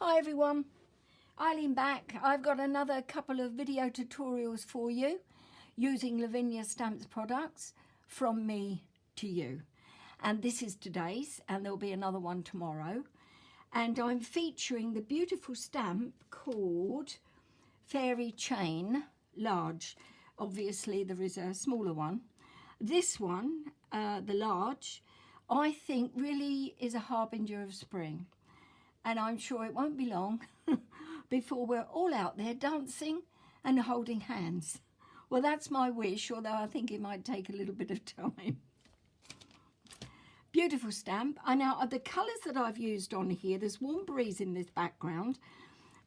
Hi everyone, Eileen back. I've got another couple of video tutorials for you using Lavinia Stamps products from me to you. And this is today's, and there'll be another one tomorrow. And I'm featuring the beautiful stamp called Fairy Chain Large. Obviously there is a smaller one. This one, the large, I think really is a harbinger of spring. And I'm sure it won't be long before we're all out there dancing and holding hands. Well, that's my wish, although I think it might take a little bit of time. Beautiful stamp. I know the colours that I've used on here, there's warm breeze in this background.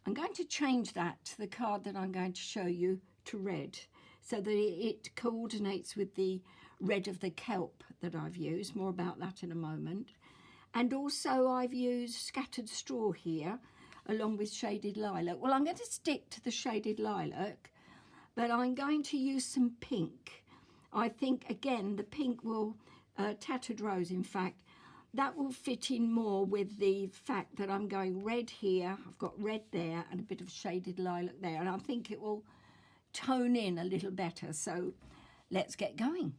I'm going to change that to the card that I'm going to show you to red, so that it coordinates with the red of the kelp that I've used. More about that in a moment. And also I've used scattered straw here along with shaded lilac. Well, I'm going to stick to the shaded lilac, but I'm going to use some pink. I think, again, the pink will, tattered rose in fact, that will fit in more with the fact that I'm going red here. I've got red there and a bit of shaded lilac there, and I think it will tone in a little better. So let's get going.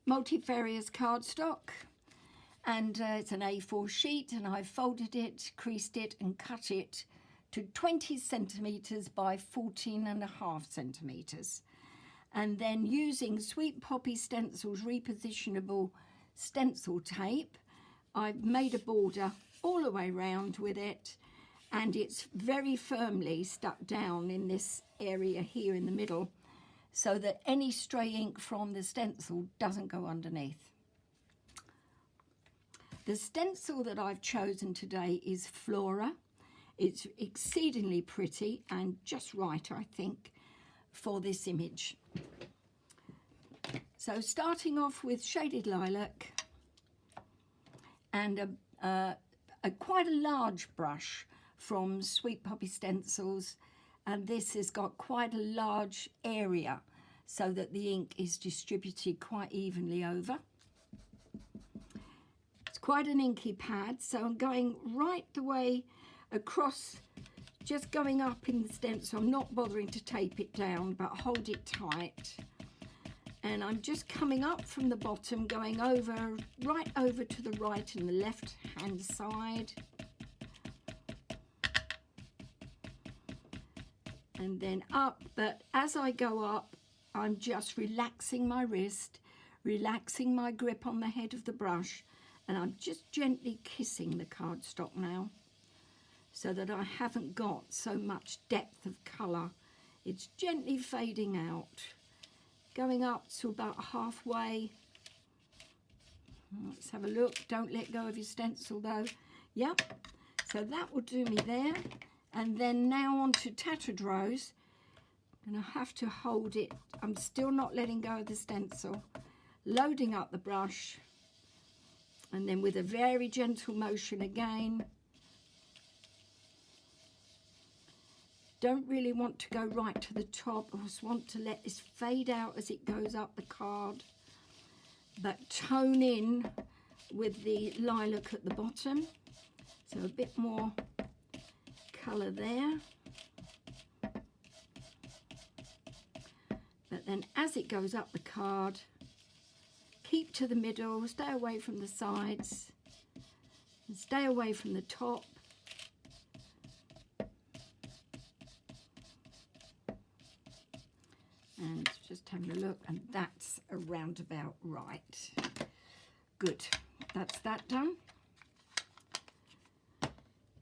Multifarious cardstock, and it's an A4 sheet, and I've folded it, creased it and cut it to 20 centimetres by 14.5 centimetres, and then using Sweet Poppy Stencils repositionable stencil tape, I've made a border all the way round with it, and it's very firmly stuck down in this area here in the middle, so that any stray ink from the stencil doesn't go underneath. The stencil that I've chosen today is Flora. It's exceedingly pretty and just right, I think, for this image. So starting off with shaded lilac and quite a large brush from Sweet Poppy Stencils, and this has got quite a large area so that the ink is distributed quite evenly over. It's quite an inky pad, so I'm going right the way across, just going up in the stencil. I'm not bothering to tape it down, but hold it tight. And I'm just coming up from the bottom, going over, right over to the right and the left hand side. And then up, but as I go up, I'm just relaxing my wrist, relaxing my grip on the head of the brush, and I'm just gently kissing the cardstock now, so that I haven't got so much depth of colour. It's gently fading out, going up to about halfway. Let's have a look. Don't let go of your stencil though. Yep, so that will do me there. And then now on to tattered rose, and I have to hold it. I'm still not letting go of the stencil, loading up the brush, and then with a very gentle motion again. Don't really want to go right to the top. I just want to let this fade out as it goes up the card, but tone in with the lilac at the bottom. So a bit more colour there, but then as it goes up the card, keep to the middle, stay away from the sides and stay away from the top. And just having a look, and that's around about right. Good, that's that done.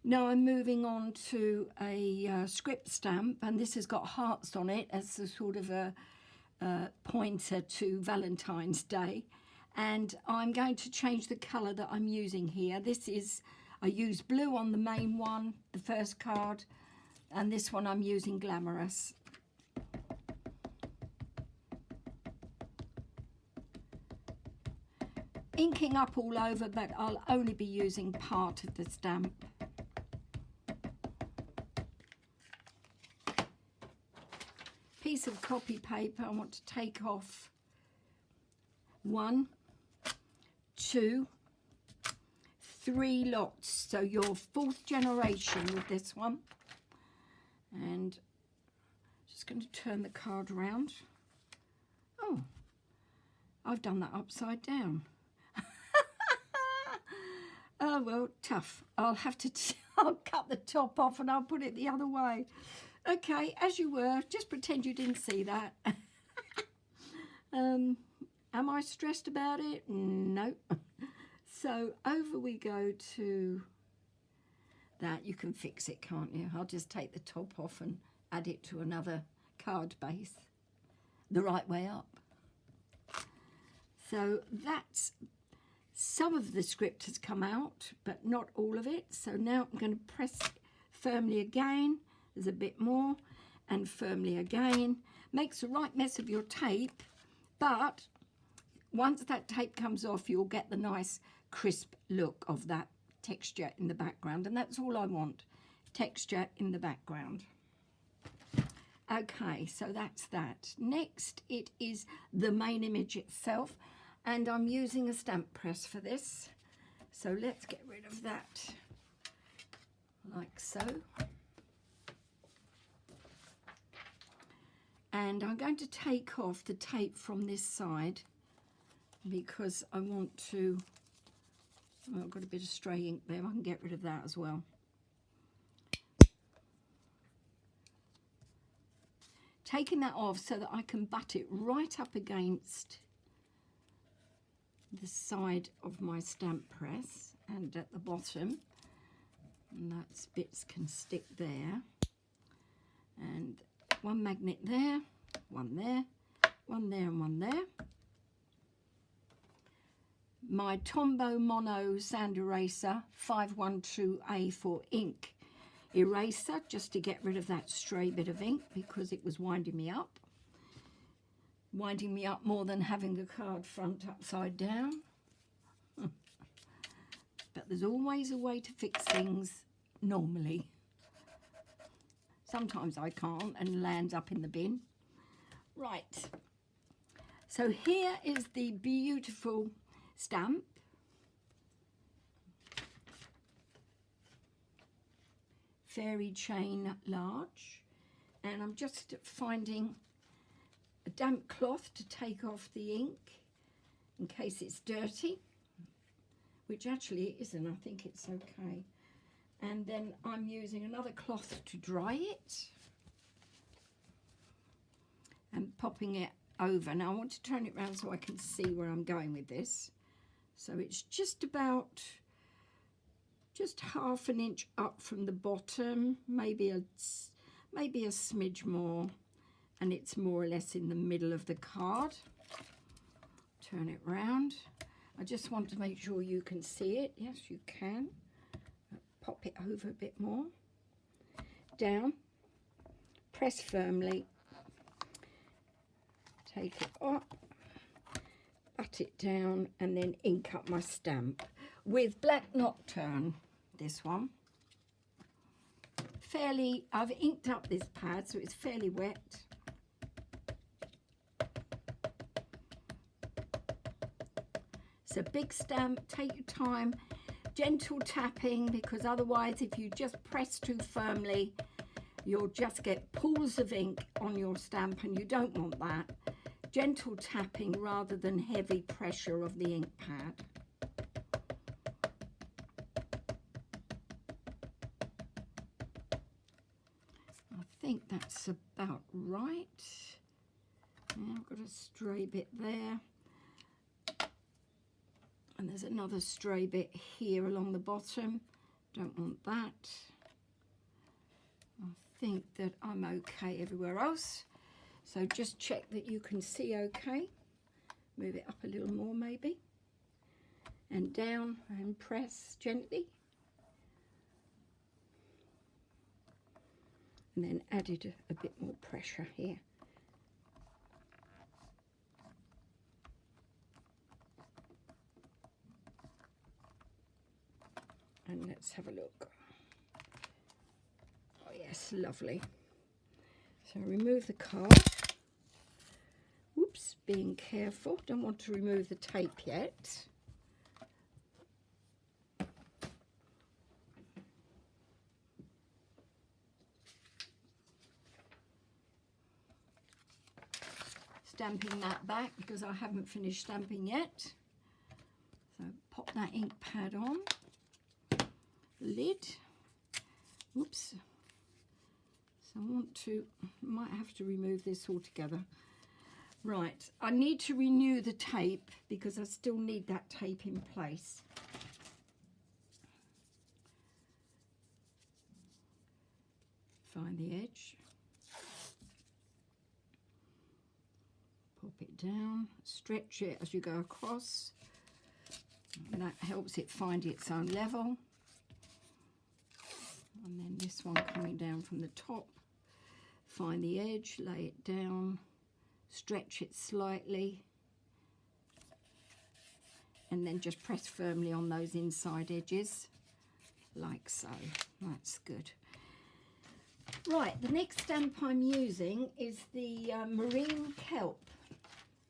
Now I'm moving on to a script stamp, and this has got hearts on it as a sort of a pointer to Valentine's Day. And I'm going to change the colour that I'm using here. This is, I used blue on the main one, the first card, and this one I'm using Glamorous. Inking up all over, but I'll only be using part of the stamp. Piece of copy paper, I want to take off one to 3 lots, so you're 4th generation with this one. And just going to turn the card around. Oh, I've done that upside down. Oh well, tough. I'll have to I'll cut the top off and I'll put it the other way. Okay, as you were, just pretend you didn't see that. Am I stressed about it? No. So over we go to that. You can fix it, can't you? I'll just take the top off and add it to another card base the right way up. So that's some of the script has come out, but not all of it. So now I'm going to press firmly again. There's a bit more, and firmly again. Makes the right mess of your tape, but once that tape comes off, you'll get the nice crisp look of that texture in the background, and that's all I want, texture in the background. Okay, so that's that. Next, it is the main image itself, and I'm using a stamp press for this. So let's get rid of that, like so. And I'm going to take off the tape from this side because I want to, well, I've got a bit of stray ink there, I can get rid of that as well. Taking that off so that I can butt it right up against the side of my stamp press and at the bottom, and that bits can stick there. And one magnet there, one there, one there and one there. My Tombow Mono Sand Eraser 512A for ink eraser, just to get rid of that stray bit of ink because it was winding me up more than having the card front upside down. But there's always a way to fix things normally. Sometimes I can't and lands up in the bin. Right, so here is the beautiful stamp. Fairy chain large, and I'm just finding a damp cloth to take off the ink in case it's dirty, which actually it isn't. I think it's okay. And then I'm using another cloth to dry it and popping it over. Now I want to turn it around so I can see where I'm going with this. So it's just about half an inch up from the bottom, maybe a smidge more, and it's more or less in the middle of the card. Turn it round. I just want to make sure you can see it. Yes, you can. Pop it over a bit more. Down. Press firmly. Take it up. Butt it down and then ink up my stamp with Black Nocturne, this one. I've inked up this pad so it's fairly wet. It's a big stamp, take your time, gentle tapping, because otherwise if you just press too firmly you'll just get pools of ink on your stamp and you don't want that. Gentle tapping rather than heavy pressure of the ink pad. I think that's about right. Yeah, I've got a stray bit there. And there's another stray bit here along the bottom. Don't want that. I think that I'm okay everywhere else. So just check that you can see okay. Move it up a little more maybe. And down and press gently. And then added a bit more pressure here. And let's have a look. Oh yes, lovely. So remove the card. Whoops, being careful. Don't want to remove the tape yet. stamping that back because I haven't finished stamping yet. So pop that ink pad on, lid, whoops. So I want to, might have to remove this altogether. Right, I need to renew the tape because I still need that tape in place. Find the edge. Pop it down, stretch it as you go across. And that helps it find its own level. And then this one coming down from the top. Find the edge, lay it down, stretch it slightly, and then just press firmly on those inside edges, like so. That's good. Right, the next stamp I'm using is the marine kelp,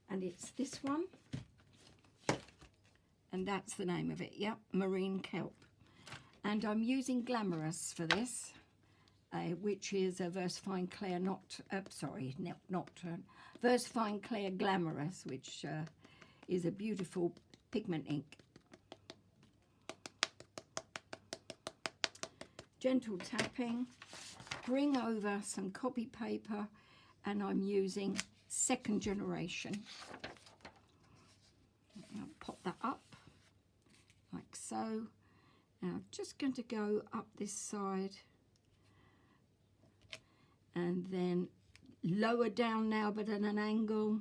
and it's this one, and that's the name of it. Yep, marine kelp. And I'm using Glamorous for this, which is a VersaFine Clear Nocturne, VersaFine Clear Glamorous, which is a beautiful pigment ink. Gentle tapping, bring over some copy paper, and I'm using second generation. I'll pop that up like so. Now I'm just going to go up this side and then lower down now, but at an angle,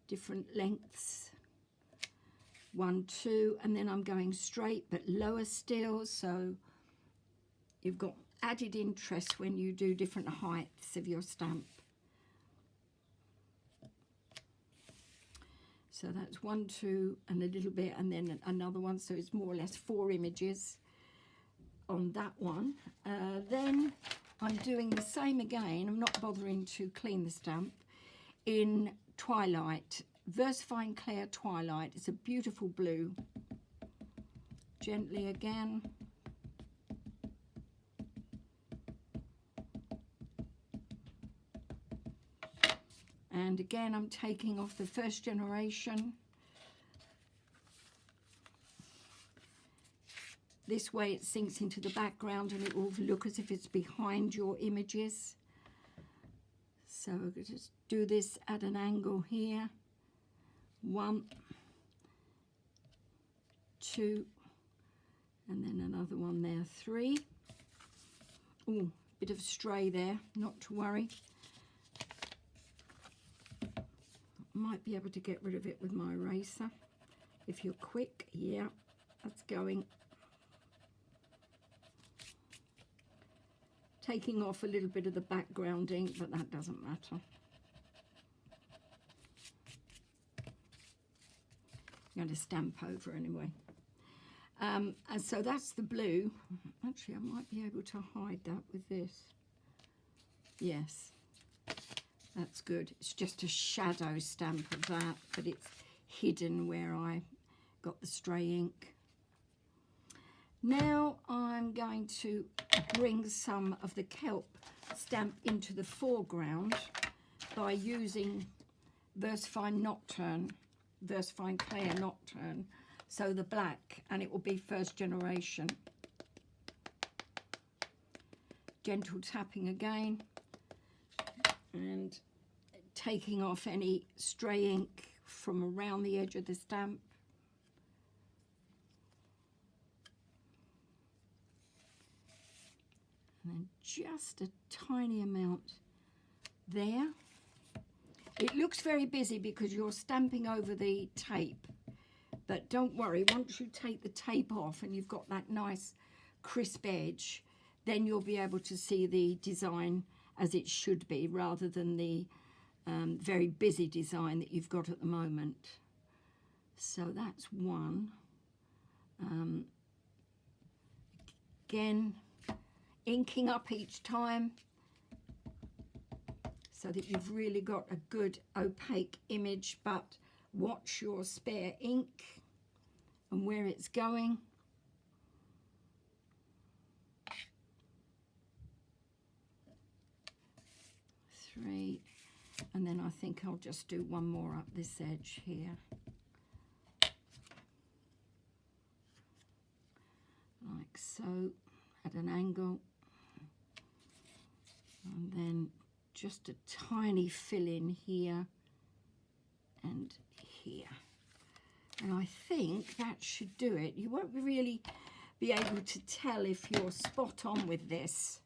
different lengths, 1, 2, and then I'm going straight but lower still, so you've got added interest when you do different heights of your stamp. So that's 1, 2, and a little bit, and then another one, so it's more or less 4 images on that one. Then I'm doing the same again. I'm not bothering to clean the stamp in Twilight, VersaFine Clear Twilight. It's a beautiful blue. Gently again. And again, I'm taking off the first generation. This way it sinks into the background and it will look as if it's behind your images. So just do this at an angle here. 1, 2, and then another one there, 3. Oh, bit of stray there, not to worry. Might be able to get rid of it with my eraser if you're quick. Yeah, that's going. Taking off a little bit of the background ink, but that doesn't matter. I'm going to stamp over anyway. And so that's the blue. Actually, I might be able to hide that with this. Yes. That's good. It's just a shadow stamp of that, but it's hidden where I got the stray ink. Now I'm going to bring some of the kelp stamp into the foreground by using VersaFine Nocturne, VersaFine Clear Nocturne, so the black, and it will be first generation. Gentle tapping again. And taking off any stray ink from around the edge of the stamp. And then just a tiny amount there. It looks very busy because you're stamping over the tape, but don't worry, once you take the tape off and you've got that nice crisp edge, then you'll be able to see the design as it should be, rather than the very busy design that you've got at the moment. So that's one. Again, inking up each time so that you've really got a good opaque image, but watch your spare ink and where it's going. Three. And then I think I'll just do one more up this edge here. Like so, at an angle. And then just a tiny fill in here and here. And I think that should do it. You won't really be able to tell if you're spot on with this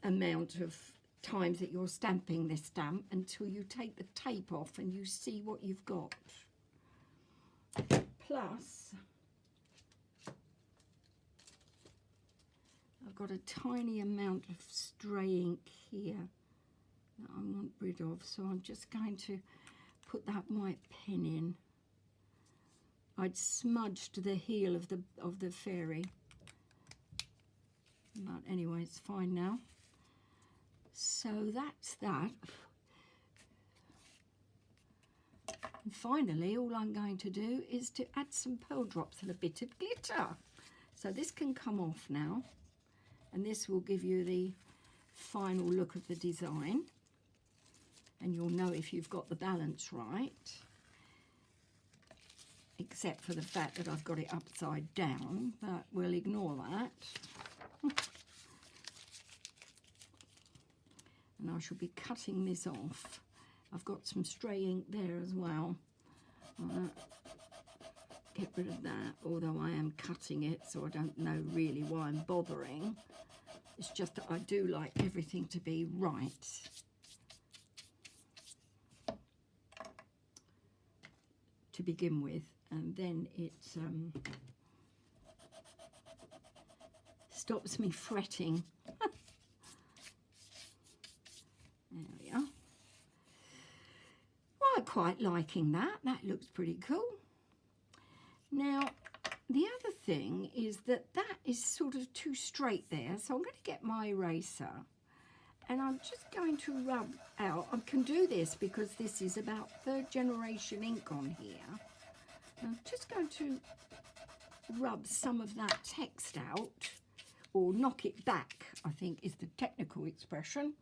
amount of times that you're stamping this stamp until you take the tape off and you see what you've got. Plus, I've got a tiny amount of stray ink here that I want rid of, so I'm just going to put that white pen in. I'd smudged the heel of the fairy, but anyway, it's fine now. So that's that. And finally, all I'm going to do is to add some pearl drops and a bit of glitter. So this can come off now, and this will give you the final look of the design, and you'll know if you've got the balance right, except for the fact that I've got it upside down, but we'll ignore that. And I shall be cutting this off. I've got some stray ink there as well. Get rid of that, although I am cutting it, so I don't know really why I'm bothering. It's just that I do like everything to be right. To begin with, and then it stops me fretting. There we are. Well, I'm quite liking that. That looks pretty cool. Now, the other thing is that is sort of too straight there, so I'm going to get my eraser and I'm just going to rub out. I can do this because this is about 3rd generation ink on here. I'm just going to rub some of that text out, or knock it back, I think is the technical expression.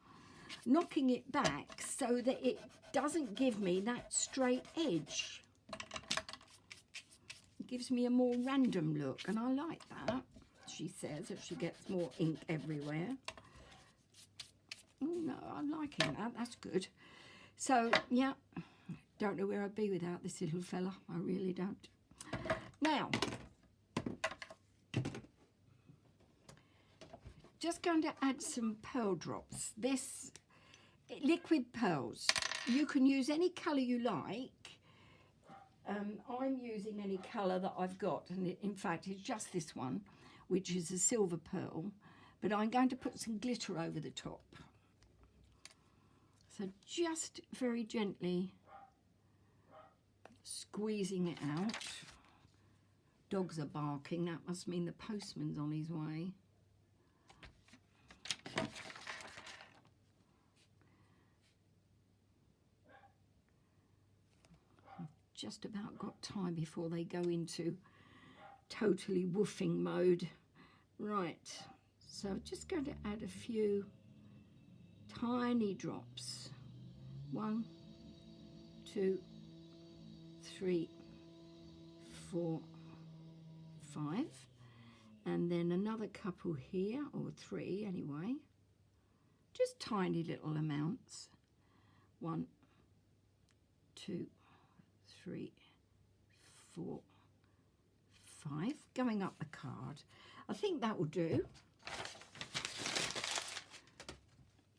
Knocking it back so that it doesn't give me that straight edge. It gives me a more random look, and I like that, she says, if she gets more ink everywhere. Oh no, I'm liking that, that's good. So, yeah, don't know where I'd be without this little fella, I really don't. Now, just going to add some pearl drops. This liquid pearls, you can use any colour you like. I'm using any colour that I've got, and in fact it's just this one, which is a silver pearl, but I'm going to put some glitter over the top. So just very gently squeezing it out. Dogs are barking, that must mean the postman's on his way. Just about got time before they go into totally woofing mode. Right, so just going to add a few tiny drops. 1, 2, 3, 4, 5, and then another couple here, or 3 anyway, just tiny little amounts. 1, 2, 3, 4, 5, going up the card. I think that will do.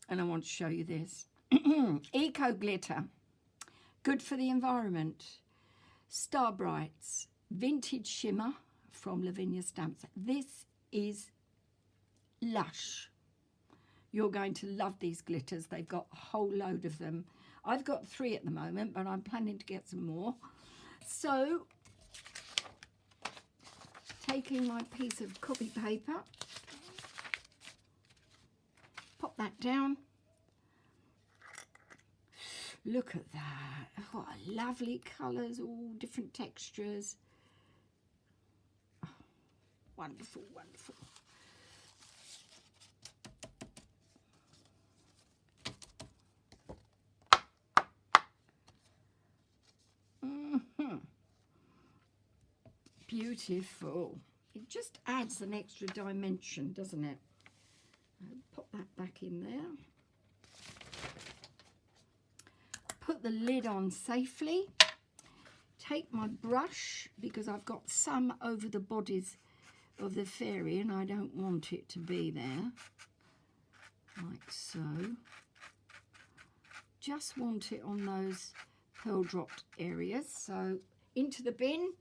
And I want to show you this. Eco Glitter, good for the environment. Star Brights, Vintage Shimmer from Lavinia Stamps. This is lush. You're going to love these glitters. They've got a whole load of them. I've got 3 at the moment, but I'm planning to get some more. So, taking my piece of copy paper, pop that down. Look at that. What lovely colours, all different textures. Oh, wonderful, wonderful. beautiful. It just adds an extra dimension, doesn't it? Pop that back in there. Put the lid on safely. Take my brush, because I've got some over the bodies of the fairy and I don't want it to be there. Like so. Just want it on those pearl dropped areas. So into the bin.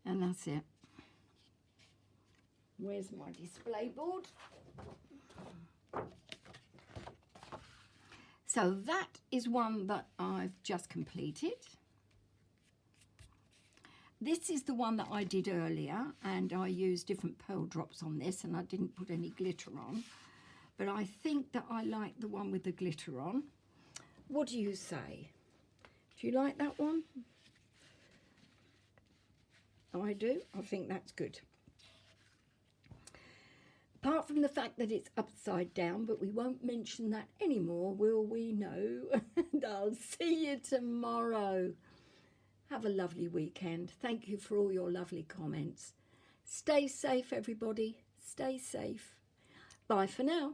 And that's it. Where's my display board? So that is one that I've just completed. This is the one that I did earlier, and I used different pearl drops on this, and I didn't put any glitter on. But I think that I like the one with the glitter on. What do you say? Do you like that one? I do. I think that's good. Apart from the fact that it's upside down, but we won't mention that anymore, will we? No. And I'll see you tomorrow. Have a lovely weekend. Thank you for all your lovely comments. Stay safe, everybody. Stay safe. Bye for now.